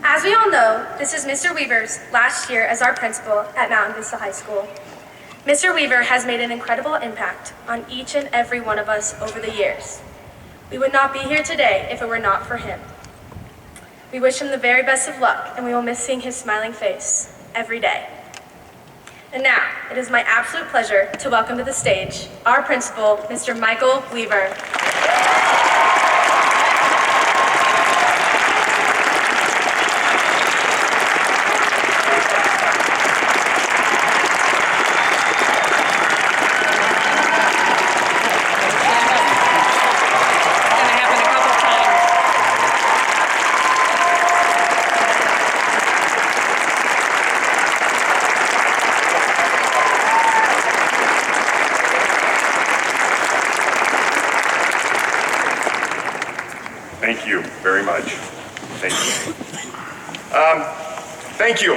As we all know, this is Mr. Weaver's last year as our principal at Mountain Vista High School. Mr. Weaver has made an incredible impact on each and every one of us over the years. We would not be here today if it were not for him. We wish him the very best of luck, and we will miss seeing his smiling face every day. And now, it is my absolute pleasure to welcome to the stage our principal, Mr. Michael Weaver. Thank you very much. Thank you. Thank you.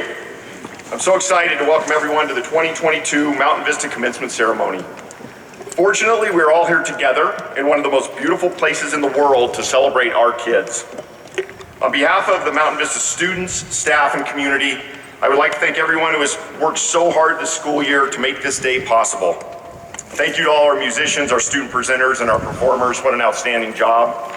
I'm so excited to welcome everyone to the 2022 Mountain Vista Commencement Ceremony. Fortunately, we're all here together in one of the most beautiful places in the world to celebrate our kids. On behalf of the Mountain Vista students, staff, and community, I would like to thank everyone who has worked so hard this school year to make this day possible. Thank you to all our musicians, our student presenters, and our performers. What an outstanding job.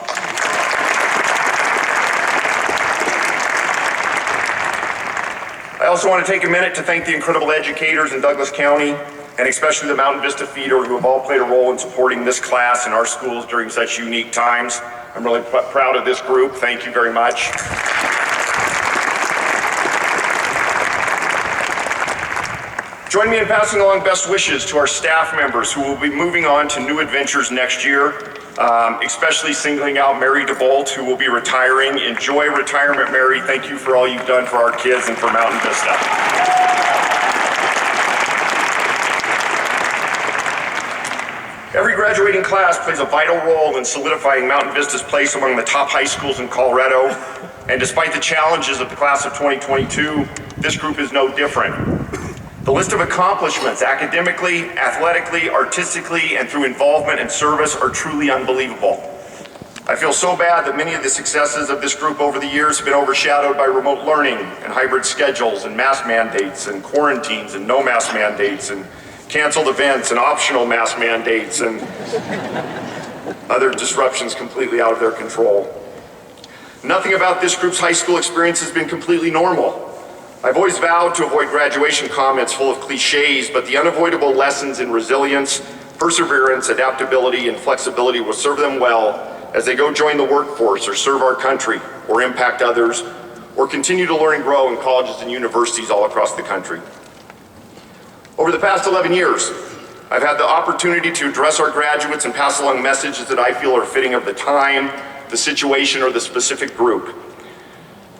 I also want to take a minute to thank the incredible educators in Douglas County, and especially the Mountain Vista Feeder, who have all played a role in supporting this class and our schools during such unique times. I'm really proud of this group. Thank you very much. Join me in passing along best wishes to our staff members who will be moving on to new adventures next year, especially singling out Mary DeBolt, who will be retiring. Enjoy retirement, Mary. Thank you for all you've done for our kids and for Mountain Vista. Every graduating class plays a vital role in solidifying Mountain Vista's place among the top high schools in Colorado. And despite the challenges of the class of 2022, this group is no different. The list of accomplishments, academically, athletically, artistically, and through involvement and service are truly unbelievable. I feel so bad that many of the successes of this group over the years have been overshadowed by remote learning and hybrid schedules and mask mandates and quarantines and no mask mandates and canceled events and optional mask mandates and other disruptions completely out of their control. Nothing about this group's high school experience has been completely normal. I've always vowed to avoid graduation comments full of cliches, but the unavoidable lessons in resilience, perseverance, adaptability, and flexibility will serve them well as they go join the workforce or serve our country or impact others or continue to learn and grow in colleges and universities all across the country. Over the past 11 years, I've had the opportunity to address our graduates and pass along messages that I feel are fitting of the time, the situation, or the specific group.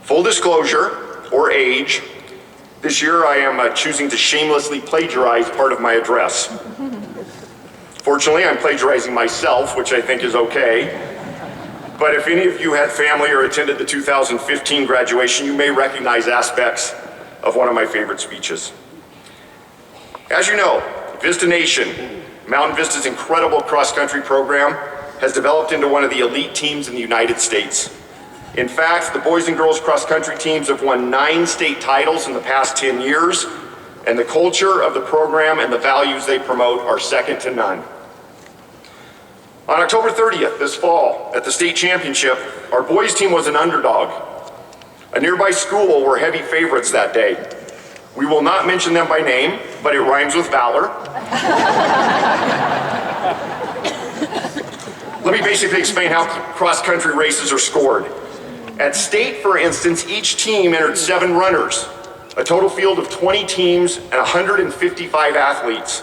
Full disclosure, or age, this year I am choosing to shamelessly plagiarize part of my address. Fortunately, I'm plagiarizing myself, which I think is okay. But if any of you had family or attended the 2015 graduation, you may recognize aspects of one of my favorite speeches. As you know, Vista Nation, Mountain Vista's incredible cross-country program, has developed into one of the elite teams in the United States. In fact, the boys and girls cross-country teams have won 9 state titles in the past 10 years, and the culture of the program and the values they promote are second to none. On October 30th, this fall, at the state championship, our boys team was an underdog. A nearby school were heavy favorites that day. We will not mention them by name, but it rhymes with valor. Let me basically explain how cross-country races are scored. At state, for instance, each team entered 7 runners, a total field of 20 teams and 155 athletes.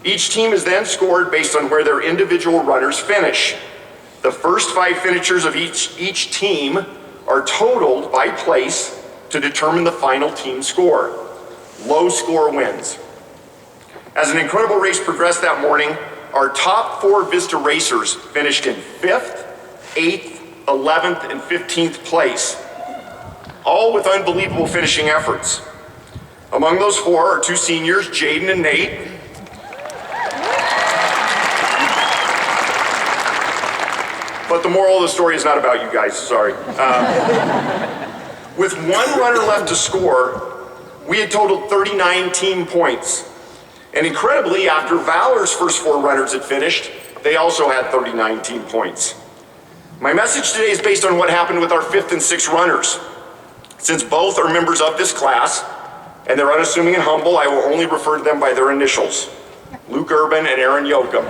Each team is then scored based on where their individual runners finish. The first 5 finishers of each team are totaled by place to determine the final team score. Low score wins. As an incredible race progressed that morning, our top 4 Vista racers finished in 5th, 8th, 11th, and 15th place, all with unbelievable finishing efforts. Among those 4 are 2 seniors, Jaden and Nate. But the moral of the story is not about you guys, sorry. With one runner left to score, we had totaled 39 team points. And incredibly, after Valor's first 4 runners had finished, they also had 39 team points. My message today is based on what happened with our 5th and 6th runners. Since both are members of this class, and they're unassuming and humble, I will only refer to them by their initials, Luke Urban and Aaron Yoakum.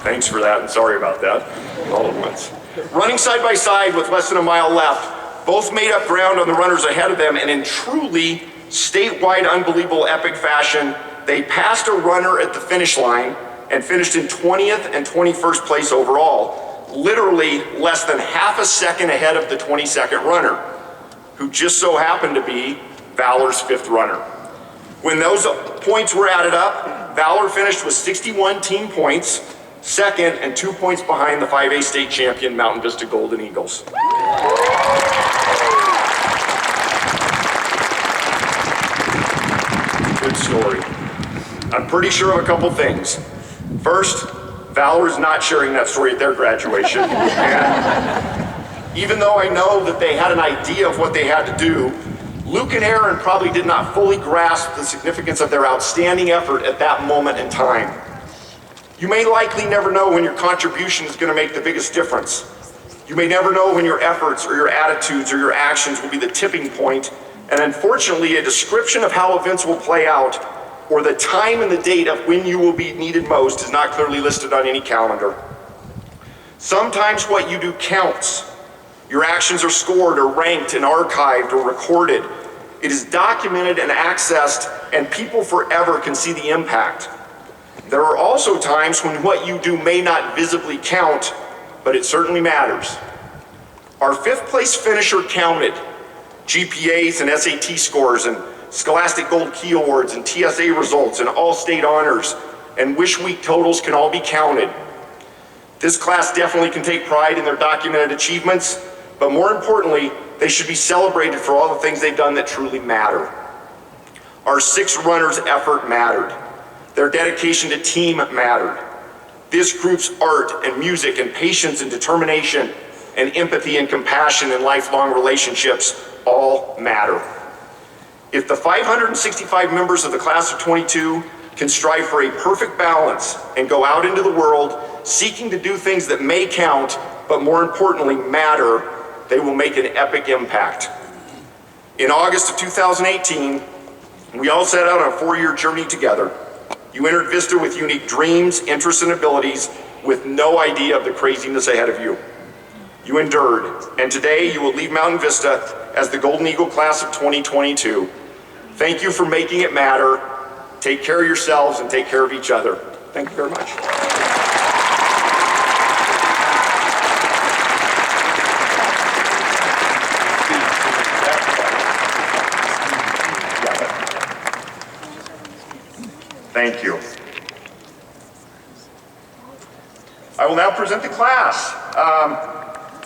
Thanks for that, and sorry about that, all at once. Running side by side with less than a mile left, both made up ground on the runners ahead of them, and in truly statewide, unbelievable, epic fashion, they passed a runner at the finish line and finished in 20th and 21st place overall, literally less than half a second ahead of the 22nd runner, who just so happened to be Valor's 5th runner. When those points were added up, Valor finished with 61 team points, second and 2 points behind the 5A state champion Mountain Vista Golden Eagles. Good story. I'm pretty sure of a couple things. First, Valor is not sharing that story at their graduation. And even though I know that they had an idea of what they had to do, Luke and Aaron probably did not fully grasp the significance of their outstanding effort at that moment in time. You may likely never know when your contribution is going to make the biggest difference. You may never know when your efforts or your attitudes or your actions will be the tipping point, and unfortunately, a description of how events will play out or the time and the date of when you will be needed most is not clearly listed on any calendar. Sometimes what you do counts. Your actions are scored or ranked and archived or recorded. It is documented and accessed, and people forever can see the impact. There are also times when what you do may not visibly count, but it certainly matters. Our 5th place finisher counted. GPAs and SAT scores and Scholastic Gold Key Awards and TSA results and all state honors and wish week totals can all be counted. This class definitely can take pride in their documented achievements, but more importantly, they should be celebrated for all the things they've done that truly matter. Our 6 runners' effort mattered. Their dedication to team mattered. This group's art and music and patience and determination and empathy and compassion and lifelong relationships all matter. If the 565 members of the class of 22 can strive for a perfect balance and go out into the world seeking to do things that may count, but more importantly matter, they will make an epic impact. In August of 2018, we all set out on a 4-year journey together. You entered Vista with unique dreams, interests, and abilities with no idea of the craziness ahead of you. You endured, and today you will leave Mountain Vista as the Golden Eagle class of 2022. Thank you for making it matter. Take care of yourselves and take care of each other. Thank you very much. Thank you. I will now present the class.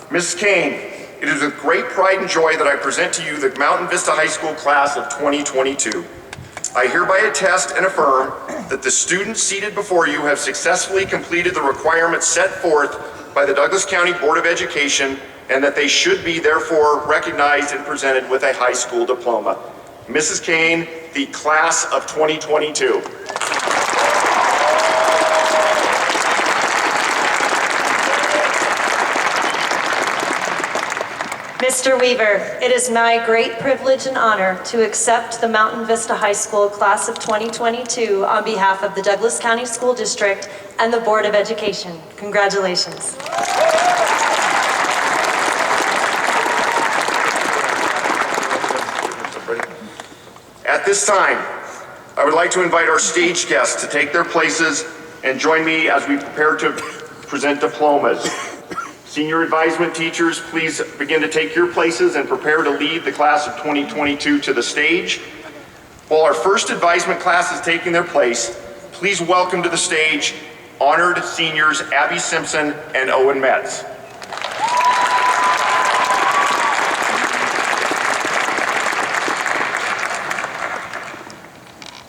Mrs. Kane, it is with great pride and joy that I present to you the Mountain Vista High School class of 2022. I hereby attest and affirm that the students seated before you have successfully completed the requirements set forth by the Douglas County Board of Education and that they should be therefore recognized and presented with a high school diploma. Mrs. Kane, the class of 2022. Mr. Weaver, it is my great privilege and honor to accept the Mountain Vista High School Class of 2022 on behalf of the Douglas County School District and the Board of Education. Congratulations. At this time, I would like to invite our stage guests to take their places and join me as we prepare to present diplomas. Senior advisement teachers, please begin to take your places and prepare to lead the class of 2022 to the stage. While our first advisement class is taking their place, please welcome to the stage honored seniors Abby Simpson and Owen Metz.